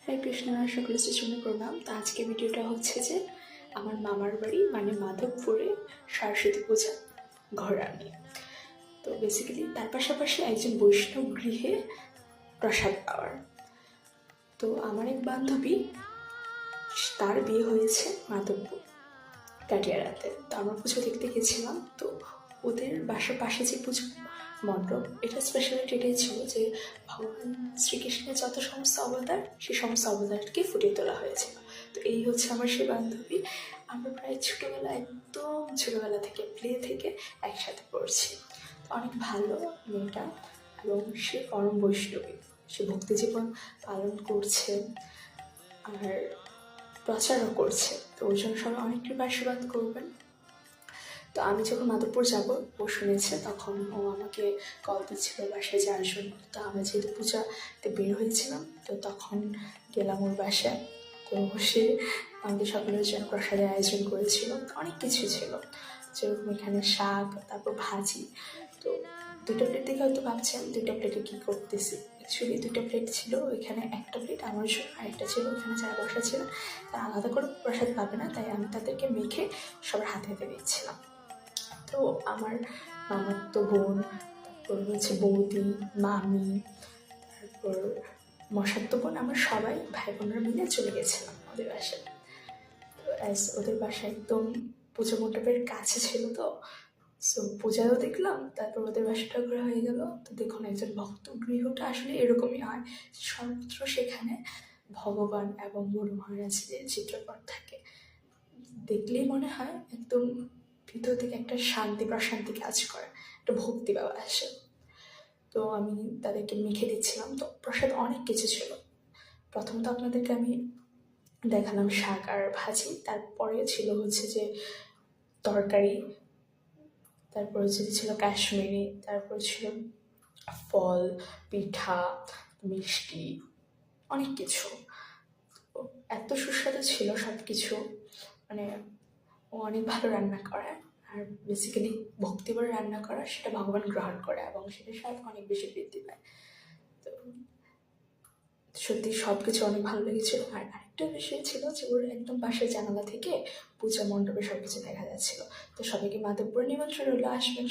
হরে কৃষ্ণ, সকল শ্রীচরণে প্রণাম। তো আজকে ভিডিওটা হচ্ছে যে আমার মামার বাড়ি মানে মাধবপুরে সরস্বতী পূজা ঘোরা নিয়ে। তো বেসিক্যালি তার পাশাপাশি একজন বৈষ্ণব গৃহে প্রসাদ পাওয়ার। তো আমার এক বান্ধবী, তার বিয়ে হয়েছে মাধবপুর কাটিয়ারাতে। তো আমরা পুজো দেখতে গেছিলাম। তো ওদের বাসার পাশে যে পুজো মণ্ডপ, এটা স্পেশালিটি এটাই ছিল যে ভগবান শ্রীকৃষ্ণের যত সমস্ত অবতার, সেই সমস্ত অবতারকে ফুটিয়ে তোলা হয়েছিল। তো এই হচ্ছে আমার সে বান্ধবী। আমরা প্রায় ছোটোবেলা, একদম ছোটোবেলা থেকে প্লে থেকে একসাথে পড়ছি। অনেক ভালো মেয়েটা, এবং সে পরম বৈষ্ণবী। সে ভক্তি জীবন পালন করছে আর প্রচারও করছে। তো ওই জন্য সবাই অনেক কৃপা আশীর্বাদ করবেন। তো আমি যখন মাধবপুর যাব, ও শুনেছে, তখন ও আমাকে কল দিচ্ছিল বাসায় যাওয়ার জন্য। তো আমরা যেহেতু পূজাতে বের হয়েছিলাম, তো তখন গেলাম ওর বাসায়। তো সে আমাদের সকলের জন্য প্রসাদের আয়োজন করেছিল, অনেক কিছু ছিল, যেরকম এখানে শাক, তারপর ভাজি। তো দুটো প্লেট দেখে হয়তো ভাবছেন দুইটা প্লেটে কী করতেছি। অ্যাকচুয়ালি দুটো প্লেট ছিল, ওইখানে একটা প্লেট আমার জন্য, আরেকটা ছিল ওখানে যারা বসা ছিল তারা আলাদা করে প্রসাদ পাবে না, তাই আমি তাদেরকে মেখে সবার হাতে হাতে দিচ্ছিলাম। তো আমার মামার তো বোন, তারপর হচ্ছে বৌদি, মামি, তারপর মশাতো বোন, আমরা সবাই ভাই বোনরা মিলে চলে গেছিলাম ওদের বাসায়। তো ওদের বাসায় একদম পুজো মণ্ডপের কাছে ছিল। তো সো পূজাও দেখলাম, তারপর ওদের বাসাটা ঘোরা হয়ে গেল। তো দেখুন, একজন ভক্ত গৃহটা আসলে এরকমই হয়, সর্বত্র সেখানে ভগবান এবং গুরু মহারাজদের চিত্রপট থাকে। দেখলেই মনে হয় একদম ভিতর থেকে একটা শান্তি প্রশান্তি কাজ করে, একটা ভক্তি ভাব আসে। তো আমি তাদেরকে মেখে দিচ্ছিলাম। তো প্রসাদ অনেক কিছু ছিল। প্রথমত আপনাদেরকে আমি দেখালাম শাক আর ভাজি, তারপরে ছিল হচ্ছে যে তরকারি, তারপর হচ্ছে ছিল কাশ্মীরি, তারপর ছিল ফল, পিঠা, মিষ্টি, অনেক কিছু। এত সুস্বাদু ছিল সব কিছু, মানে ও অনেক ভালো রান্না করে। আর বেসিক্যালি ভক্তিভরে রান্না করা, সেটা ভগবান গ্রহণ করে এবং সেটার স্বাদ অনেক বেশি বৃদ্ধি পায়। তো সত্যি সব কিছু অনেক ভালো লেগেছিল। আর আরেকটা বিষয় ছিল যে ওর একদম পাশের জানালা থেকে পূজা মণ্ডপে সব কিছু দেখা যাচ্ছিল। তো সবাইকে মাধবপুর নিমন্ত্রণ হলো, আসবেন।